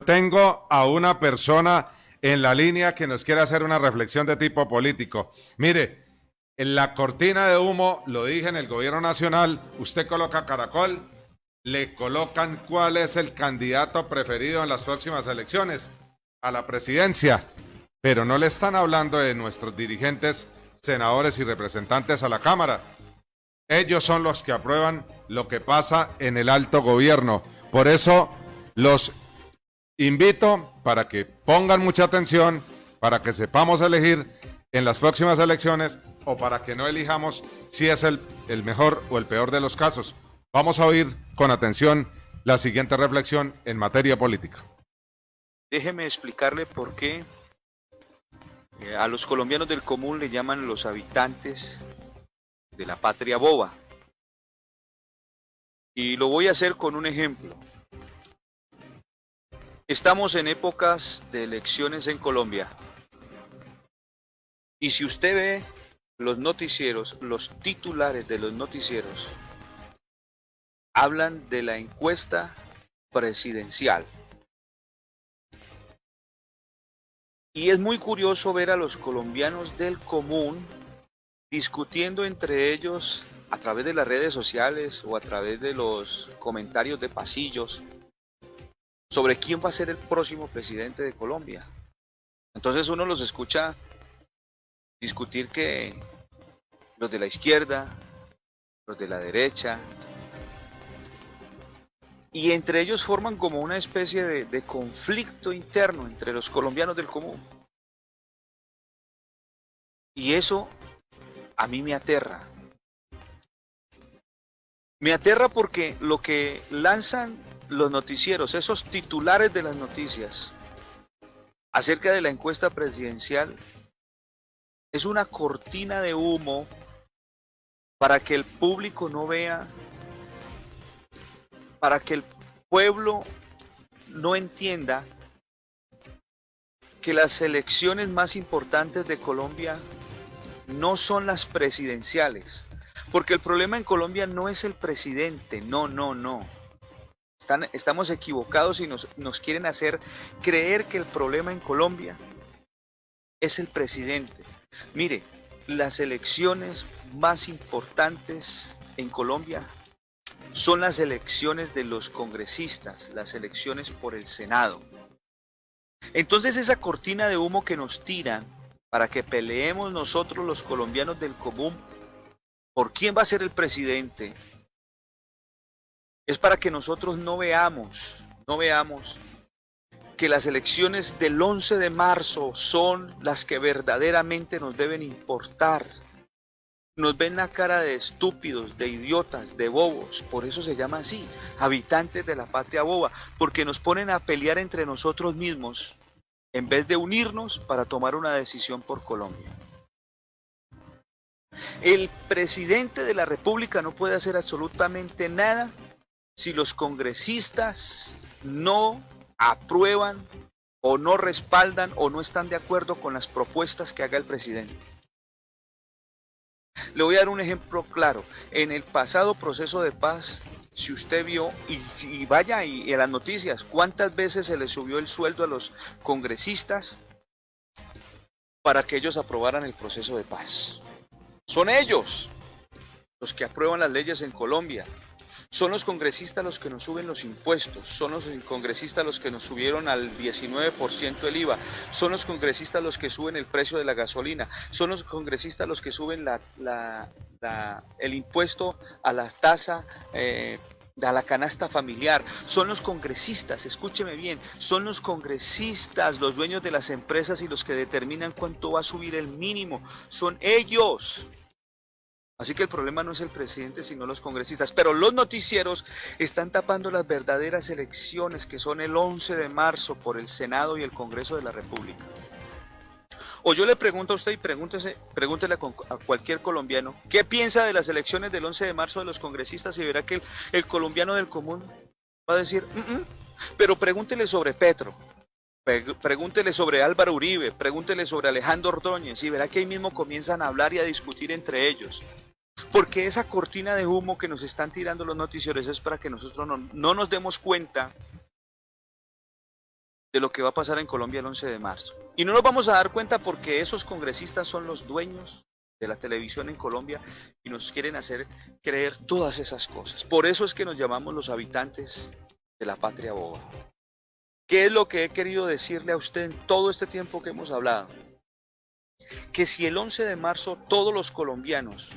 tengo a una persona en la línea que nos quiere hacer una reflexión de tipo político. Mire, en la cortina de humo, lo dije en el gobierno nacional, usted coloca Caracol, le colocan cuál es el candidato preferido en las próximas elecciones a la presidencia, pero no le están hablando de nuestros dirigentes, senadores y representantes a la Cámara. Ellos son los que aprueban lo que pasa en el alto gobierno. Por eso los invito para que pongan mucha atención, para que sepamos elegir en las próximas elecciones o para que no elijamos si es el mejor o el peor de los casos. Vamos a oír con atención la siguiente reflexión en materia política. Déjeme explicarle por qué a los colombianos del común le llaman los habitantes de la patria boba. Y lo voy a hacer con un ejemplo. Estamos en épocas de elecciones en Colombia. Y si usted ve los noticieros, los titulares de los noticieros, hablan de la encuesta presidencial. Y es muy curioso ver a los colombianos del común discutiendo entre ellos a través de las redes sociales o a través de los comentarios de pasillos sobre quién va a ser el próximo presidente de Colombia. Entonces uno los escucha discutir que los de la izquierda, los de la derecha, y entre ellos forman como una especie de conflicto interno entre los colombianos del común. Y eso a mí me aterra. Me aterra porque lo que lanzan los noticieros, esos titulares de las noticias acerca de la encuesta presidencial, es una cortina de humo para que el público no vea, para que el pueblo no entienda que las elecciones más importantes de Colombia no son las presidenciales, porque el problema en Colombia no es el presidente, no. Estamos equivocados y nos quieren hacer creer que el problema en Colombia es el presidente. Mire, las elecciones más importantes en Colombia son las elecciones de los congresistas, las elecciones por el Senado. Entonces esa cortina de humo que nos tiran para que peleemos nosotros los colombianos del común por quién va a ser el presidente, es para que nosotros no veamos que las elecciones del 11 de marzo son las que verdaderamente nos deben importar. Nos ven la cara de estúpidos, de idiotas, de bobos, por eso se llama así, habitantes de la patria boba, porque nos ponen a pelear entre nosotros mismos en vez de unirnos para tomar una decisión por Colombia. El presidente de la República no puede hacer absolutamente nada si los congresistas no aprueban o no respaldan o no están de acuerdo con las propuestas que haga el presidente. Le voy a dar un ejemplo claro. En el pasado proceso de paz, si usted vio, y vaya y en las noticias, ¿cuántas veces se le subió el sueldo a los congresistas para que ellos aprobaran el proceso de paz? Son ellos los que aprueban las leyes en Colombia. Son los congresistas los que nos suben los impuestos, son los congresistas los que nos subieron al 19% el IVA, son los congresistas los que suben el precio de la gasolina, son los congresistas los que suben el impuesto a la tasa, a la canasta familiar, son los congresistas, escúcheme bien, son los congresistas, los dueños de las empresas y los que determinan cuánto va a subir el mínimo, son ellos. Así que el problema no es el presidente, sino los congresistas. Pero los noticieros están tapando las verdaderas elecciones que son el 11 de marzo por el Senado y el Congreso de la República. O yo le pregunto a usted y pregúntele a cualquier colombiano, ¿qué piensa de las elecciones del 11 de marzo de los congresistas? Y verá que el colombiano del común va a decir, pero pregúntele sobre Petro. Pregúntele sobre Álvaro Uribe, pregúntele sobre Alejandro Ordóñez y verá que ahí mismo comienzan a hablar y a discutir entre ellos. Porque esa cortina de humo que nos están tirando los noticieros es para que nosotros no nos demos cuenta de lo que va a pasar en Colombia el 11 de marzo. Y no nos vamos a dar cuenta porque esos congresistas son los dueños de la televisión en Colombia y nos quieren hacer creer todas esas cosas. Por eso es que nos llamamos los habitantes de la patria boba. ¿Qué es lo que he querido decirle a usted en todo este tiempo que hemos hablado? Que si el 11 de marzo todos los colombianos,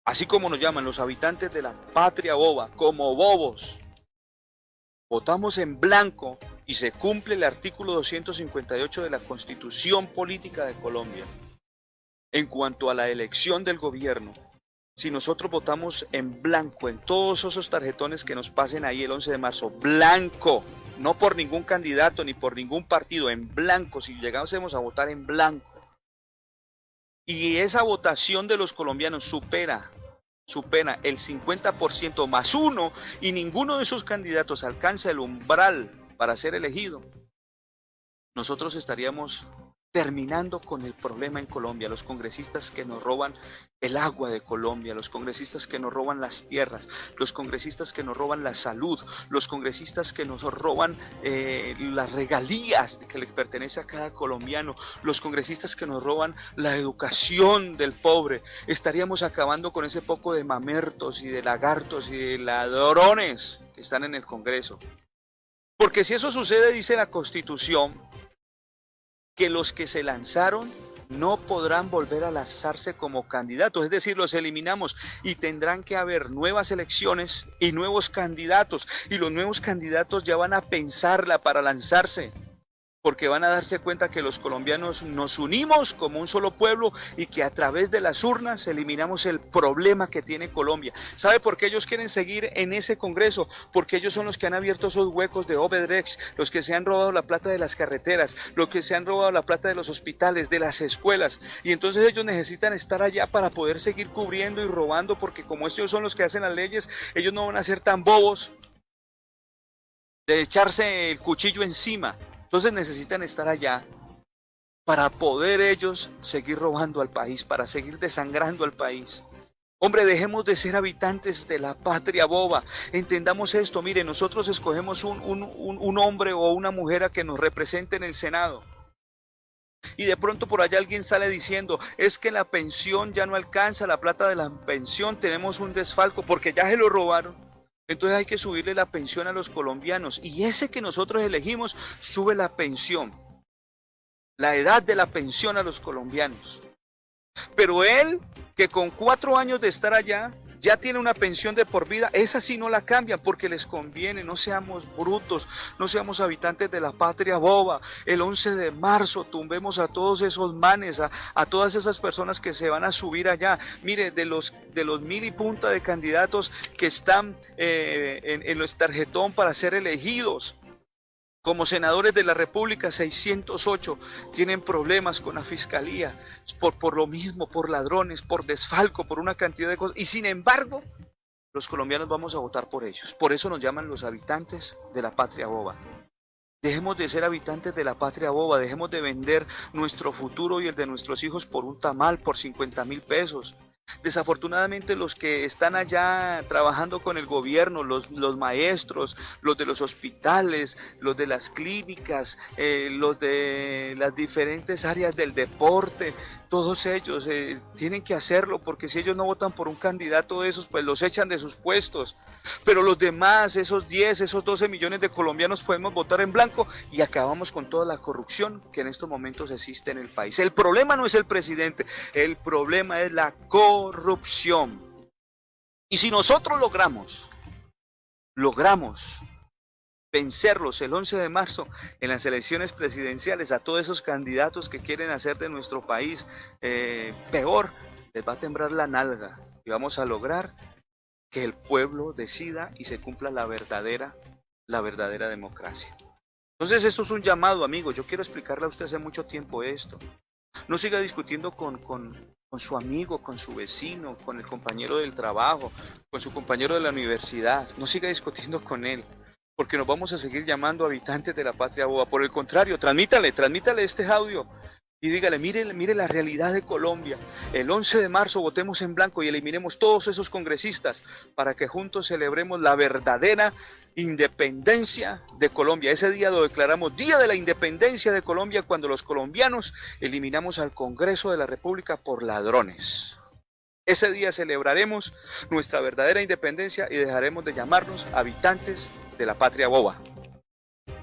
así como nos llaman los habitantes de la patria boba, como bobos, votamos en blanco y se cumple el artículo 258 de la Constitución Política de Colombia, en cuanto a la elección del gobierno, si nosotros votamos en blanco en todos esos tarjetones que nos pasen ahí el 11 de marzo, blanco, no por ningún candidato ni por ningún partido, en blanco, si llegásemos a votar en blanco, y esa votación de los colombianos supera el 50% más uno y ninguno de esos candidatos alcanza el umbral para ser elegido, nosotros estaríamos terminando con el problema en Colombia, los congresistas que nos roban el agua de Colombia, los congresistas que nos roban las tierras, los congresistas que nos roban la salud, los congresistas que nos roban las regalías que le pertenece a cada colombiano, los congresistas que nos roban la educación del pobre. Estaríamos acabando con ese poco de mamertos y de lagartos y de ladrones que están en el Congreso. Porque si eso sucede, dice la Constitución, que los que se lanzaron no podrán volver a lanzarse como candidatos, es decir, los eliminamos y tendrán que haber nuevas elecciones y nuevos candidatos, y los nuevos candidatos ya van a pensarla para lanzarse, porque van a darse cuenta que los colombianos nos unimos como un solo pueblo y que a través de las urnas eliminamos el problema que tiene Colombia. ¿Sabe por qué ellos quieren seguir en ese Congreso? Porque ellos son los que han abierto esos huecos de Obedrex, los que se han robado la plata de las carreteras, los que se han robado la plata de los hospitales, de las escuelas, y entonces ellos necesitan estar allá para poder seguir cubriendo y robando, porque como ellos son los que hacen las leyes, ellos no van a ser tan bobos de echarse el cuchillo encima. Entonces necesitan estar allá para poder ellos seguir robando al país, para seguir desangrando al país. Hombre, dejemos de ser habitantes de la patria boba. Entendamos esto. Mire, nosotros escogemos un hombre o una mujer a que nos represente en el Senado. Y de pronto por allá alguien sale diciendo, es que la pensión ya no alcanza, la plata de la pensión, tenemos un desfalco porque ya se lo robaron. Entonces hay que subirle la pensión a los colombianos, y ese que nosotros elegimos sube la pensión, la edad de la pensión a los colombianos. Pero él, que con 4 años de estar allá, ya tiene una pensión de por vida, esa sí no la cambian porque les conviene. No seamos brutos, no seamos habitantes de la patria boba. El 11 de marzo tumbemos a todos esos manes, a todas esas personas que se van a subir allá. Mire, de los 1000 y punta de candidatos que están en los tarjetón para ser elegidos como senadores de la República, 608 tienen problemas con la fiscalía por lo mismo, por ladrones, por desfalco, por una cantidad de cosas, y sin embargo los colombianos vamos a votar por ellos. Por eso nos llaman los habitantes de la patria boba. Dejemos de ser habitantes de la patria boba, dejemos de vender nuestro futuro y el de nuestros hijos por un tamal, por 50.000 pesos. Desafortunadamente los que están allá trabajando con el gobierno, los maestros, los de los hospitales, los de las clínicas, los de las diferentes áreas del deporte, todos ellos tienen que hacerlo, porque si ellos no votan por un candidato de esos, pues los echan de sus puestos. Pero los demás, esos 10, esos 12 millones de colombianos, podemos votar en blanco y acabamos con toda la corrupción que en estos momentos existe en el país. El problema no es el presidente, el problema es la corrupción. Y si nosotros logramos vencerlos el 11 de marzo en las elecciones presidenciales, a todos esos candidatos que quieren hacer de nuestro país peor, les va a temblar la nalga y vamos a lograr que el pueblo decida y se cumpla la verdadera democracia. Entonces esto es un llamado, amigo. Yo quiero explicarle a usted hace mucho tiempo esto. No siga discutiendo con su amigo, con su vecino, con el compañero del trabajo, con su compañero de la universidad. No siga discutiendo con él, porque nos vamos a seguir llamando habitantes de la patria boba. Por el contrario, transmítale este audio y dígale, mire la realidad de Colombia. El 11 de marzo votemos en blanco y eliminemos todos esos congresistas para que juntos celebremos la verdadera independencia de Colombia. Ese día lo declaramos Día de la Independencia de Colombia, cuando los colombianos eliminamos al Congreso de la República por ladrones. Ese día celebraremos nuestra verdadera independencia y dejaremos de llamarnos habitantes de la patria boba.